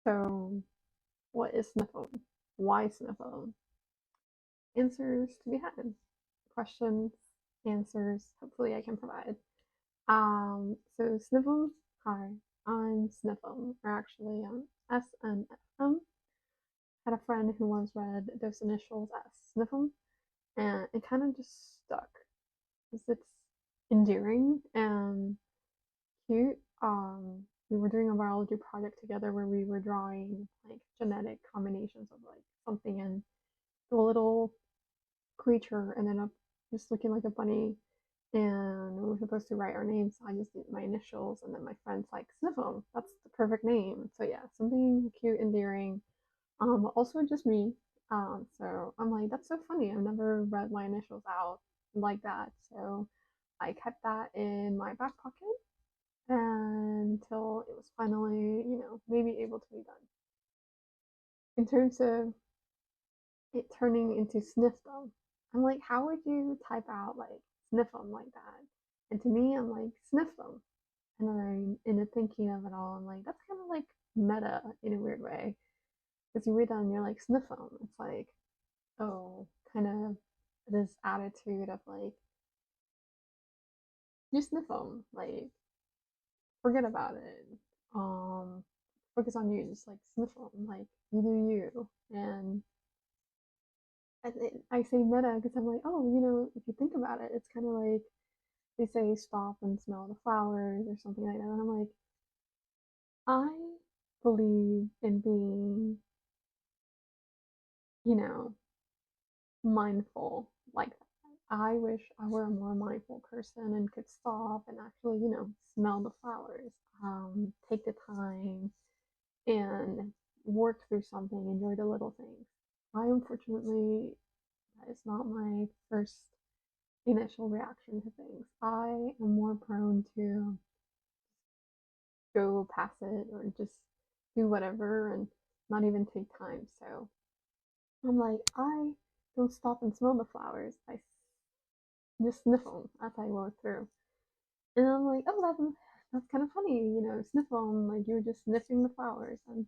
So, what is sniffing? Why sniffing? Answers to be had. Questions, answers, hopefully I can provide. So sniffing, hi, I'm sniffing, or actually SNFM. Had a friend who once read those initials as sniffing, and it kind of just stuck because it's endearing and cute. We were doing a biology project together where we were drawing like genetic combinations of like something, and the little creature ended up just looking like a bunny. And we were supposed to write our names, so I just did my initials, and then my friend's like, Sniffle, that's the perfect name. So yeah, something cute, endearing. But also just me. So I'm like, that's so funny. I've never read my initials out like that. So I kept that in my back pocket until it was finally, maybe able to be done. In terms of it turning into sniff them, I'm like, how would you type out like sniff them like that? And to me, I'm like, sniff them. And then in the thinking of it all, I'm like, that's kind of like meta in a weird way. Because you read that and you're like, sniff them. It's like, oh, kind of this attitude of like, you sniff them. Like, forget about it. Um, Focus on you. Just like sniff them. Like, you do you. I say meta because I'm like, oh, if you think about it, it's kind of like they say stop and smell the flowers or something like that. And I'm like, I believe in being, you know, mindful like that. I wish I were a more mindful person and could stop and actually, smell the flowers, take the time and work through something, enjoy the little things. I unfortunately, that is not my first initial reaction to things. I am more prone to go past it or just do whatever and not even take time. So I'm like, I don't stop and smell the flowers. I just sniff them as I go through. And I'm like, oh, that's kind of funny, sniff them, like you're just sniffing the flowers. And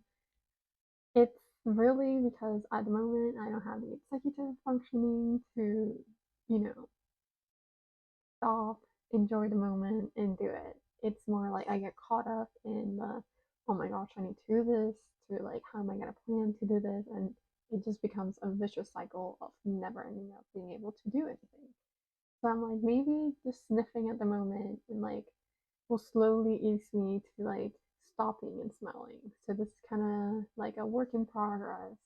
it's really because at the moment I don't have the executive functioning to, you know, stop, enjoy the moment, and do it. It's more like I get caught up in the, oh my gosh, I need to do this, to like, how am I going to plan to do this? And it just becomes a vicious cycle of never ending up being able to do anything. So I'm like, maybe just sniffing at the moment and like will slowly ease me to like stopping and smelling. So this is kind of like a work in progress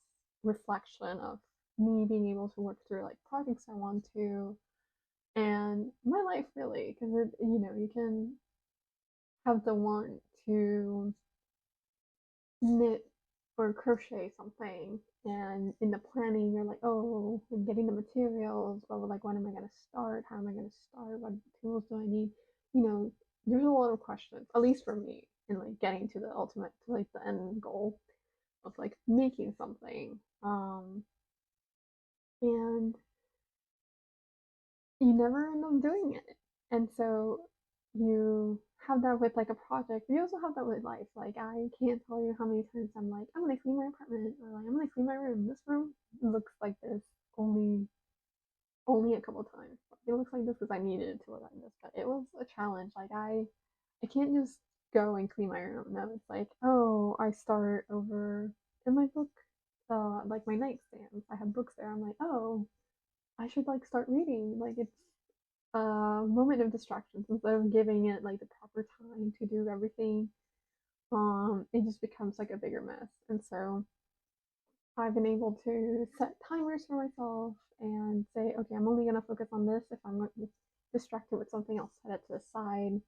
reflection of me being able to work through like projects I want to and my life really because you can have the want to knit or crochet something and in the planning you're like, oh, I'm getting the materials, but like when am I going to start, how am I going to start, what tools do I need, you know there's a lot of questions, at least for me, in like getting to the ultimate, to like the end goal of like making something. And you never end up doing it. And so you have that with like a project, but you also have that with life. Like I can't tell you how many times I'm like, I'm gonna clean my apartment, or like I'm gonna clean my room. This room looks like this only a couple times. It looks like this because I needed it to look like this, but it was a challenge. Like I can't just go and clean my room. No, it's like, oh, I start over in my book, like my nightstands. I have books there. I'm like, oh, I should like start reading. Like it's a moment of distractions instead of giving it like the proper time to do everything. It just becomes like a bigger mess. And so I've been able to set timers for myself and say, okay, I'm only gonna focus on this. If I'm distracted with something, I'll set it to the side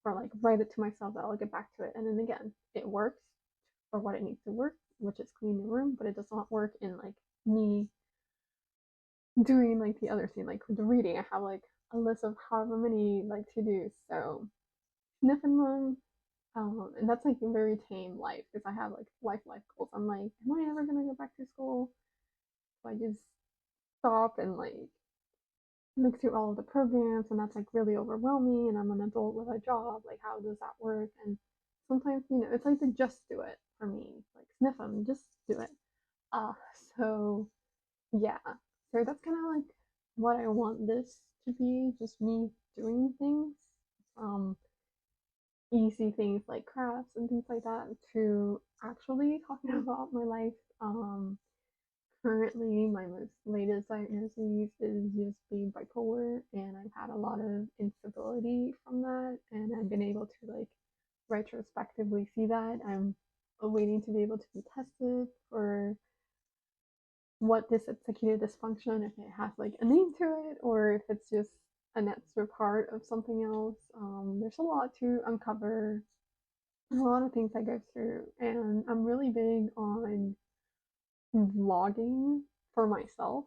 or like write it to myself that I'll get back to it. And then again, it works for what it needs to work, which is clean the room, but it does not work in like me doing like the other thing, like the reading. I have like a list of however many like to do. So sniffing them, and that's like a very tame life because I have like life goals. I'm like, am I ever gonna go back to school? So I just stop and like look through all of the programs, and that's like really overwhelming. And I'm an adult with a job. Like, how does that work? And sometimes it's like the just do it. for me. Like sniff them, just do it. Uh, so yeah, so that's kind of like what I want this to be, just me doing things. Um, Easy things like crafts and things like that to actually talking about my life. Currently, my most latest diagnosis is just being bipolar, and I've had a lot of instability from that, and I've been able to like retrospectively see that. I'm waiting to be able to be tested for what this executive dysfunction, if it has like a name to it, or if it's just an extra part of something else. There's a lot to uncover, a lot of things I go through, and I'm really big on vlogging for myself.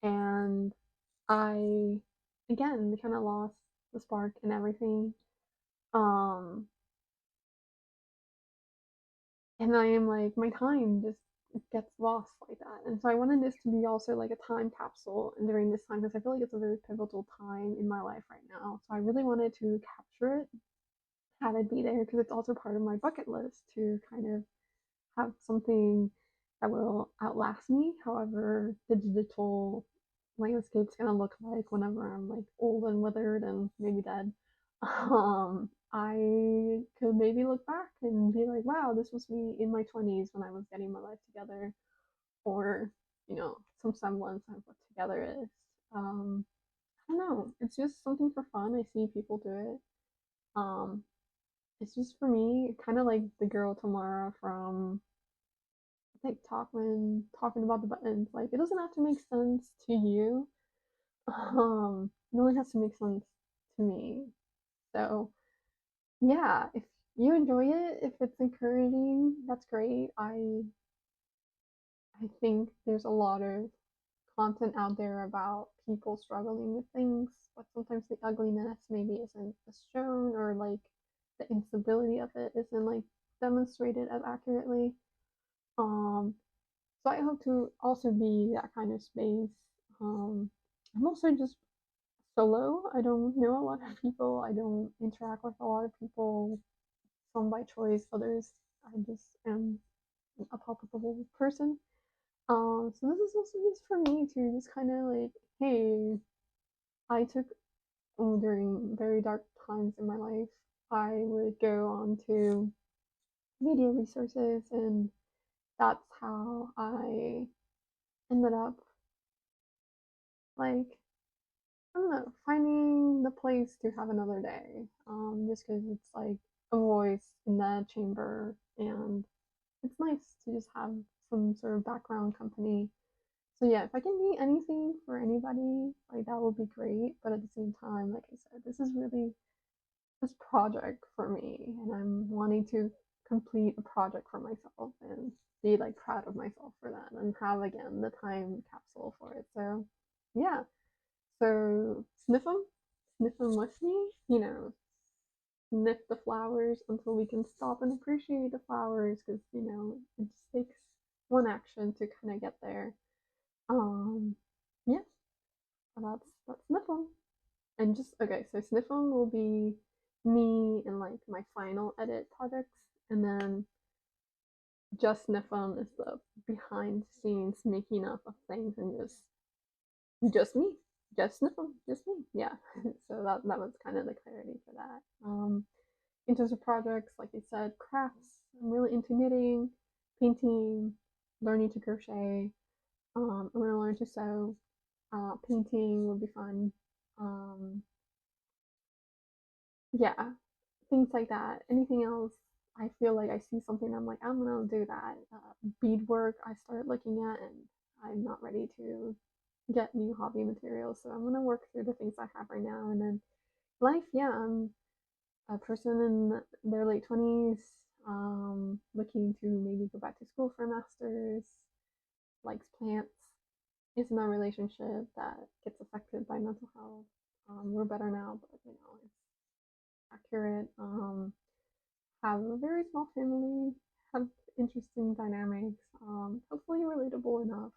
And I, again, kind of lost the spark and everything. Um, and I am like, my time just gets lost like that. And so I wanted this to be also like a time capsule and during this time because I feel like it's a very pivotal time in my life right now. So I really wanted to capture it, have it be there because it's also part of my bucket list to kind of have something that will outlast me, however the digital landscape's gonna look like whenever I'm like old and withered and maybe dead. I could maybe look back and be like, wow, this was me in my 20s when I was getting my life together, or some semblance of what together is. I don't know. It's just something for fun. I see people do it. Um, it's just for me, kind of like the girl Tamara from TikTok when talking about the buttons. Like, it doesn't have to make sense to you. It only has to make sense to me. So, yeah, if you enjoy it, if it's encouraging, that's great. I think there's a lot of content out there about people struggling with things, but sometimes the ugliness maybe isn't as shown, or like the instability of it isn't like demonstrated as accurately. Um, So I hope to also be that kind of space. I'm also just solo. I don't know a lot of people. I don't interact with a lot of people. Some by choice, others I just am a palpable person. So this is also just for me to just kind of like, hey, I took during very dark times in my life. I would go on to media resources, and that's how I ended up like I don't know, finding the place to have another day. Just because it's like a voice in that chamber, and it's nice to just have some sort of background company. So yeah, if I can be anything for anybody, like that would be great. But at the same time, like I said, this is really this project for me, and I'm wanting to complete a project for myself and be like proud of myself for that, and have again the time capsule for it. So yeah, so sniff them with me, sniff the flowers until we can stop and appreciate the flowers because, it just takes one action to kind of get there. Um, yeah, that's sniff them. And just, okay, so sniff them will be me and like my final edit projects, and then just sniff them is the behind the scenes making up of things and just me, just sniff them, just me. Yeah. So that was kind of the clarity for that. In terms of projects, like I said, crafts. I'm really into knitting, painting, learning to crochet. I'm gonna learn to sew. Painting would be fun. Um, yeah, things like that. Anything else? I feel like I see something, I'm like, I'm gonna do that. Beadwork, I started looking at, and I'm not ready to get new hobby materials. So I'm gonna work through the things I have right now, and then life. Yeah, I'm a person in their late 20s, looking to maybe go back to school for a master's, likes plants, is in a relationship that gets affected by mental health. We're better now, but it's accurate. Have a very small family, have interesting dynamics, hopefully relatable enough.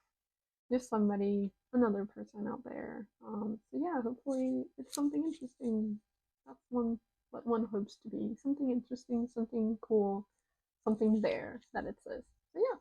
Just somebody, another person out there. So yeah, hopefully it's something interesting. That's what one hopes to be. Something interesting, something cool, something's there that it says. So yeah,